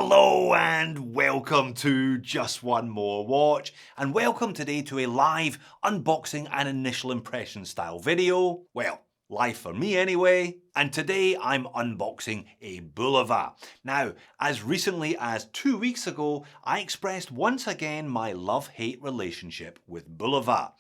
Hello and welcome to Just One More Watch, and welcome today to a live unboxing and initial impression style video. Well, live for me anyway. And today I'm unboxing a Bulova. Now, as recently as 2 weeks ago, I expressed once again my love-hate relationship with Bulova.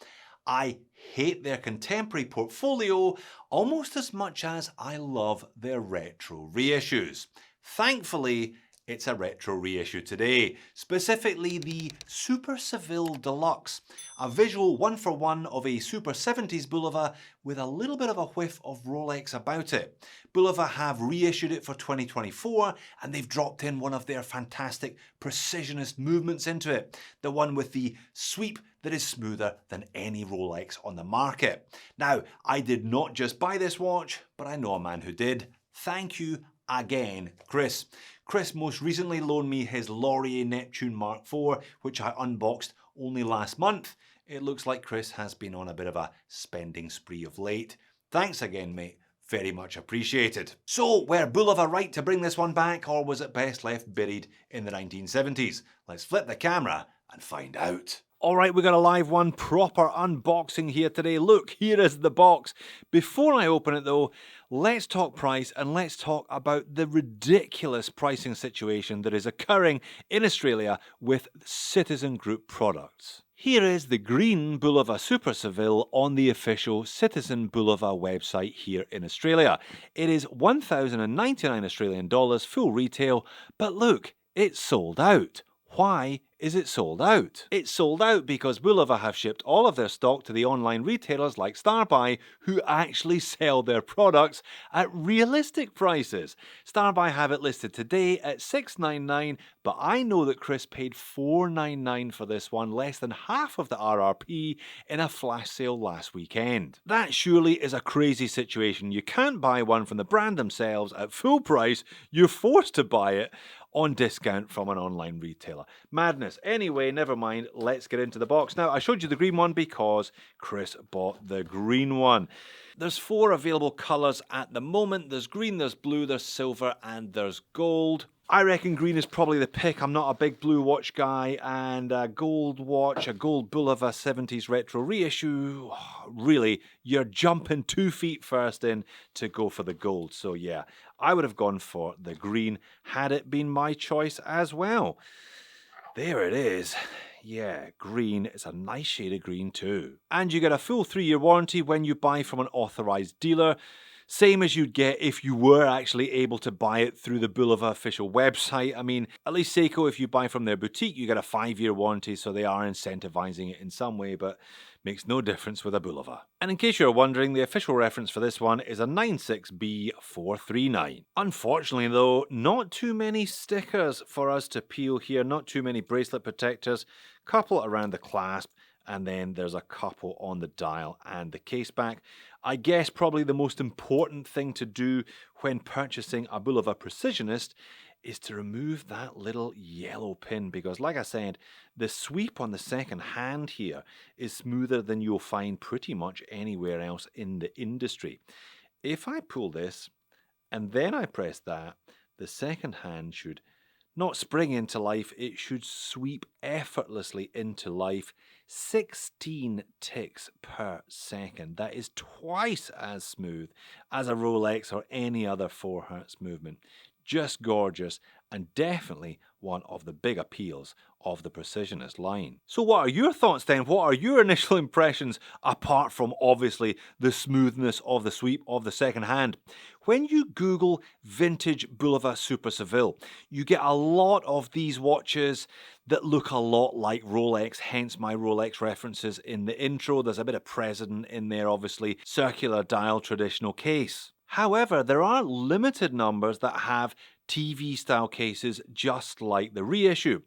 I hate their contemporary portfolio almost as much as I love their retro reissues. Thankfully, it's a retro reissue today, specifically the Super Seville Deluxe, a visual one-for-one of a Super 70s Bulova with a little bit of a whiff of Rolex about it. Bulova have reissued it for 2024 and they've dropped in one of their fantastic precisionist movements into it, the one with the sweep that is smoother than any Rolex on the market. Now, I did not just buy this watch, but I know a man who did. Thank you again, Chris. Chris most recently loaned me his Laurier Neptune Mark IV, which I unboxed only last month. It looks like Chris has been on a bit of a spending spree of late. Thanks again, mate. Very much appreciated. So, were Bulova right to bring this one back, or was it best left buried in the 1970s? Let's flip the camera and find out. Alright, we got a live one, proper unboxing here today. Look, here is the box. Before I open it though, let's talk price and let's talk about the ridiculous pricing situation that is occurring in Australia with Citizen Group products. Here is the green Bulova Super Seville on the official Citizen Bulova website here in Australia. It is 1,099 Australian dollars full retail, but look, it's sold out. Why is it sold out? It's sold out because Bulova have shipped all of their stock to the online retailers like StarBuy, who actually sell their products at realistic prices. StarBuy have it listed today at $699, but I know that Chris paid $499 for this one, less than half of the RRP, in a flash sale last weekend. That surely is a crazy situation. You can't buy one from the brand themselves at full price, you're forced to buy it on discount from an online retailer. Madness. Anyway, never mind. Let's get into the box. Now, I showed you the green one because Chris bought the green one. There's 4 available colours at the moment. There's green, there's blue, there's silver, and there's gold. I reckon green is probably the pick. I'm not a big blue watch guy, and a gold watch, a gold Bulova 70s retro reissue, really, you're jumping 2 feet first in to go for the gold. So yeah, I would have gone for the green had it been my choice as well. There it is. Yeah, green. It's a nice shade of green too. And you get a full 3-year warranty when you buy from an authorised dealer. Same as you'd get if you were actually able to buy it through the Bulova official website. I mean, at least Seiko, if you buy from their boutique, you get a 5-year warranty, so they are incentivizing it in some way, but makes no difference with a Bulova. And in case you're wondering, the official reference for this one is a 96B439. Unfortunately though, not too many stickers for us to peel here, not too many bracelet protectors, couple around the clasp, and then there's a couple on the dial and the case back. I guess probably the most important thing to do when purchasing a Bulova Precisionist is to remove that little yellow pin, because like I said, the sweep on the second hand here is smoother than you'll find pretty much anywhere else in the industry. If I pull this and then I press that, the second hand should not spring into life, it should sweep effortlessly into life. 16 ticks per second. That is twice as smooth as a Rolex or any other 4 Hz movement. Just gorgeous, and definitely one of the big appeals of the Precisionist line. So what are your thoughts then? What are your initial impressions, apart from obviously the smoothness of the sweep of the second hand? When you Google vintage Bulova Super Seville, you get a lot of these watches that look a lot like Rolex, hence my Rolex references in the intro. There's a bit of President in there, obviously, circular dial, traditional case. However, there are limited numbers that have TV style cases just like the reissue.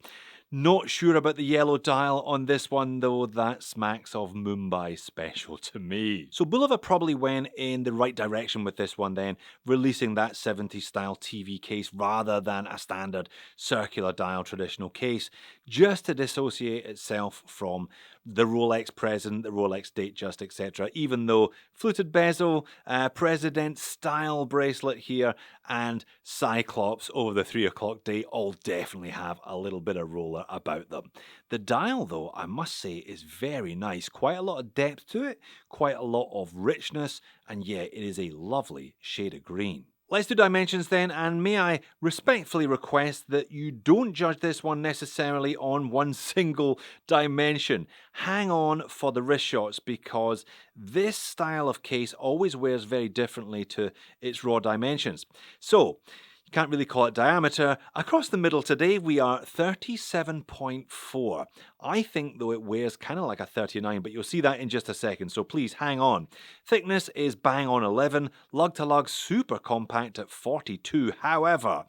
Not sure about the yellow dial on this one though, that smacks of Mumbai special to me. So Bulova probably went in the right direction with this one then, releasing that 70s style TV case rather than a standard circular dial traditional case. just to dissociate itself from the Rolex present, the Rolex Datejust, etc. Even though fluted bezel, president style bracelet here, and Cyclops over the 3 o'clock day all definitely have a little bit of roller about them. The dial though, I must say, is very nice. Quite a lot of depth to it, quite a lot of richness, and yeah, it is a lovely shade of green. Let's do dimensions then, and may I respectfully request that you don't judge this one necessarily on one single dimension. Hang on for the wrist shots, because this style of case always wears very differently to its raw dimensions. So, you can't really call it diameter. Across the middle today we are 37.4. I think though it wears kind of like a 39, but you'll see that in just a second, so please hang on. Thickness is bang on 11, lug to lug super compact at 42. However,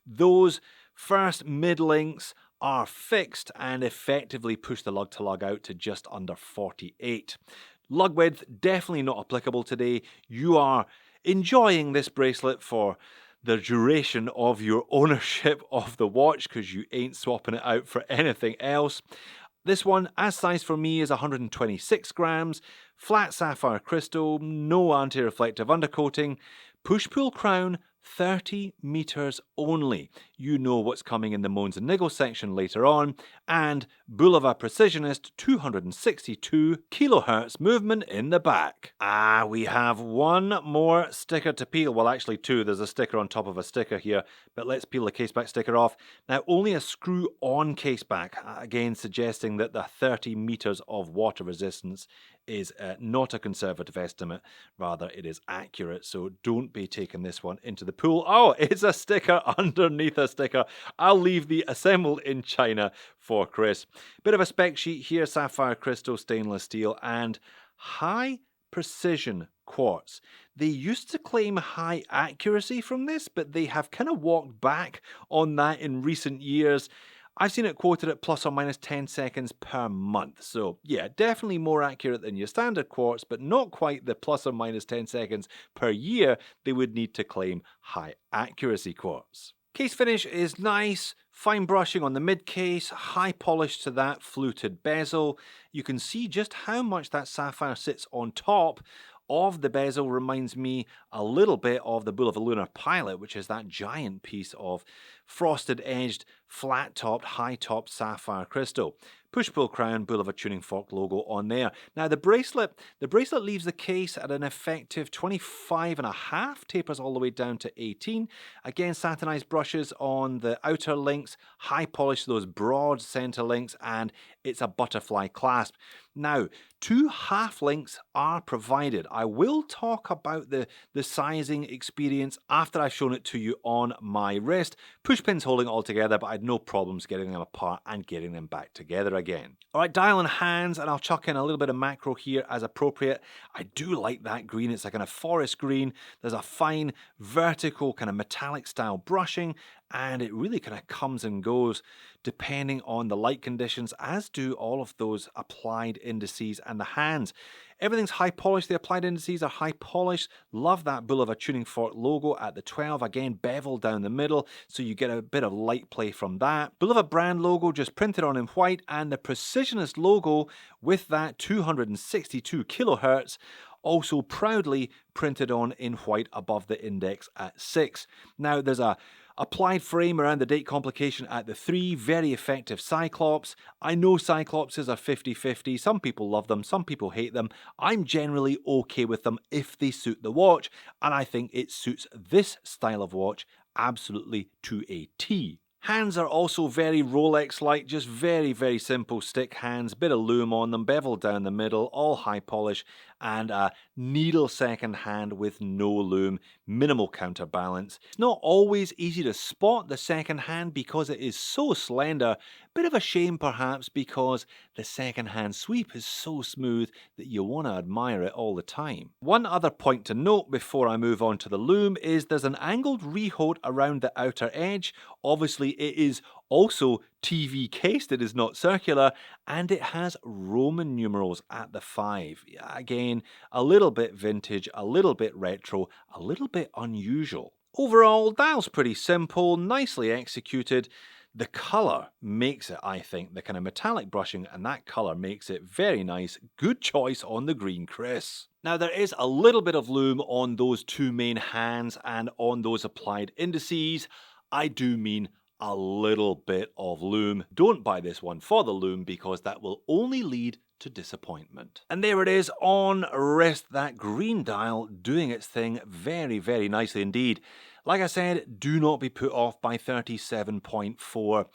those first mid links are fixed and effectively push the lug to lug out to just under 48. Lug width definitely not applicable today. You are enjoying this bracelet for the duration of your ownership of the watch, because you ain't swapping it out for anything else. This one, as sized for me, is 126 grams, flat sapphire crystal, no anti-reflective undercoating, push-pull crown, 30 meters only. You know what's coming in the moans and niggles section later on. And Boulevard Precisionist 262 kilohertz movement in the back. We have one more sticker to peel. Well, actually two. There's a sticker on top of a sticker here, but let's peel the case back sticker off. Now, only a screw on case back, again suggesting that the 30 meters of water resistance is not a conservative estimate, rather it is accurate, so don't be taking this one into the pool. Oh, it's a sticker underneath a sticker. I'll leave the assembled in China for Chris. Bit of a spec sheet here, sapphire crystal, stainless steel, and high precision quartz. They used to claim high accuracy from this, but they have kind of walked back on that in recent years. I've seen it quoted at plus or minus 10 seconds per month. So yeah, definitely more accurate than your standard quartz, but not quite the plus or minus 10 seconds per year they would need to claim high accuracy quartz. Case finish is nice, fine brushing on the mid case, high polish to that fluted bezel. You can see just how much that sapphire sits on top of the bezel. Reminds me a little bit of the Boulevard Lunar Pilot, which is that giant piece of frosted edged, flat topped, high topped sapphire crystal. Push-pull crown, Boulevard tuning fork logo on there. Now the bracelet leaves the case at an effective 25.5, tapers all the way down to 18. Again, satinized brushes on the outer links, high polish those broad center links, and it's a butterfly clasp. Now, 2 half links are provided. I will talk about the sizing experience after I've shown it to you on my wrist. Push pins holding it all together, but I had no problems getting them apart and getting them back together again. Alright, dial and hands, and I'll chuck in a little bit of macro here as appropriate. I do like that green. It's like a kind of forest green. There's a fine vertical kind of metallic style brushing, and it really kind of comes and goes depending on the light conditions, as do all of those applied indices and the hands. Everything's high polished. The applied indices are high polished. Love that Boulevard tuning fork logo at the 12. Again, bevel down the middle, so you get a bit of light play from that. Boulevard brand logo just printed on in white, and the Precisionist logo with that 262 kilohertz also proudly printed on in white above the index at 6. Now there's a applied frame around the date complication at the 3, very effective Cyclops. I know Cyclopses are 50-50, some people love them, some people hate them. I'm generally okay with them if they suit the watch, and I think it suits this style of watch absolutely to a T. Hands are also very Rolex-like, just very, very simple stick hands, bit of lume on them, bevel down the middle, all high polish, and a needle second hand with no lume, minimal counterbalance. It's not always easy to spot the second hand because it is so slender. Bit of a shame perhaps, because the second hand sweep is so smooth that you want to admire it all the time. One other point to note before I move on to the lume is there's an angled rehaut around the outer edge. Obviously it is also TV cased, it is not circular, and it has Roman numerals at the 5. Again, a little bit vintage, a little bit retro, a little bit unusual. Overall, dial's pretty simple, nicely executed. The colour makes it, I think, the kind of metallic brushing, and that colour makes it very nice. Good choice on the green, Chris. Now there is a little bit of lume on those two main hands and on those applied indices. I do mean a little bit of lume. Don't buy this one for the lume because that will only lead to disappointment. And there it is on wrist, that green dial doing its thing very, very nicely indeed. Like I said, do not be put off by 37.4.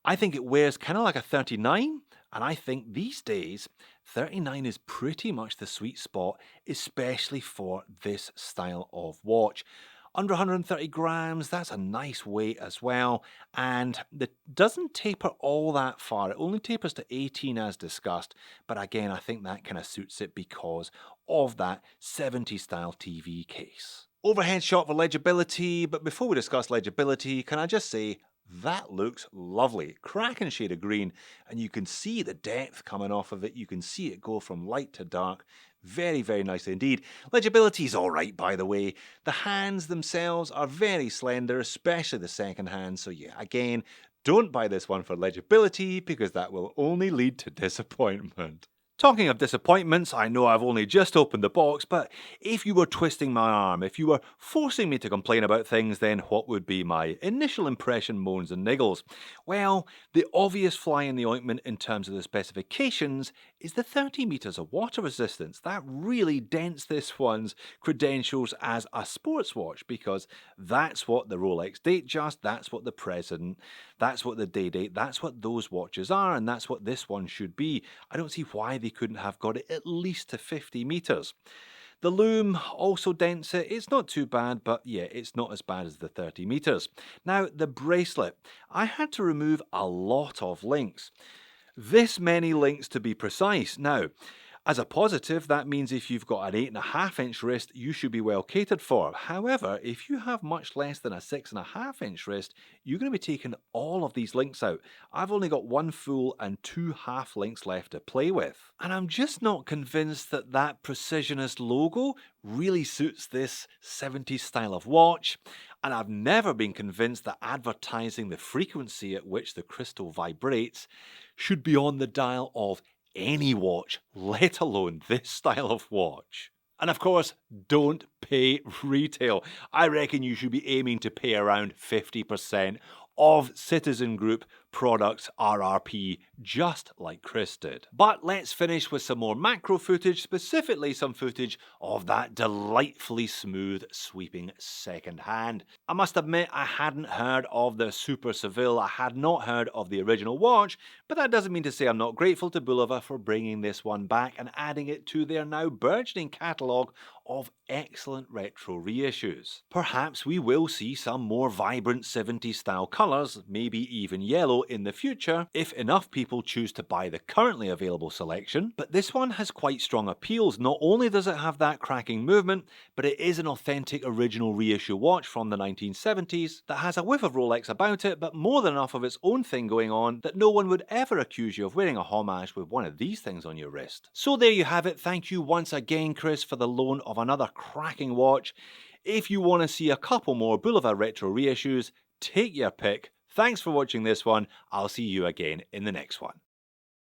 I think it wears kind of like a 39, and I think these days 39 is pretty much the sweet spot, especially for this style of watch. Under 130 grams, that's a nice weight as well, and it doesn't taper all that far. It only tapers to 18 as discussed, but again, I think that kind of suits it because of that 70 style TV case. Overhead shot for legibility, but before we discuss legibility, can I just say, that looks lovely. Cracking shade of green, and you can see the depth coming off of it. You can see it go from light to dark. Very, very nicely indeed. Legibility is alright, by the way. The hands themselves are very slender, especially the second hand. So yeah, again, don't buy this one for legibility because that will only lead to disappointment. Talking of disappointments, I know I've only just opened the box, but if you were twisting my arm, if you were forcing me to complain about things, then what would be my initial impression, moans and niggles? Well, the obvious fly in the ointment in terms of the specifications is the 30 meters of water resistance. That really dents this one's credentials as a sports watch because that's what the Rolex Datejust, that's what the President, that's what the Day Date, that's what those watches are, and that's what this one should be. I don't see why they couldn't have got it at least to 50 meters. The lume also dents it. It's not too bad, but yeah, it's not as bad as the 30 meters. Now, the bracelet. I had to remove a lot of links. This many links to be precise. Now, as a positive, that means if you've got an 8.5-inch wrist, you should be well catered for. However, if you have much less than a 6.5-inch wrist, you're going to be taking all of these links out. I've only got one full and 2 half links left to play with. And I'm just not convinced that that precisionist logo really suits this 70s style of watch. And I've never been convinced that advertising the frequency at which the crystal vibrates should be on the dial of any watch, let alone this style of watch. And of course, don't pay retail. I reckon you should be aiming to pay around 50% of Citizen Group products RRP, just like Chris did. But let's finish with some more macro footage, specifically some footage of that delightfully smooth sweeping second hand. I must admit I hadn't heard of the Super Seville, I had not heard of the original watch, but that doesn't mean to say I'm not grateful to Bulova for bringing this one back and adding it to their now burgeoning catalogue of excellent retro reissues. Perhaps we will see some more vibrant 70s style colours, maybe even yellow in the future, if enough people choose to buy the currently available selection, but this one has quite strong appeals. Not only does it have that cracking movement, but it is an authentic original reissue watch from the 1970s that has a whiff of Rolex about it, but more than enough of its own thing going on that no one would ever accuse you of wearing a homage with one of these things on your wrist. So there you have it. Thank you once again, Chris, for the loan of another cracking watch. If you want to see a couple more Bulova retro reissues, take your pick. Thanks for watching this one. I'll see you again in the next one.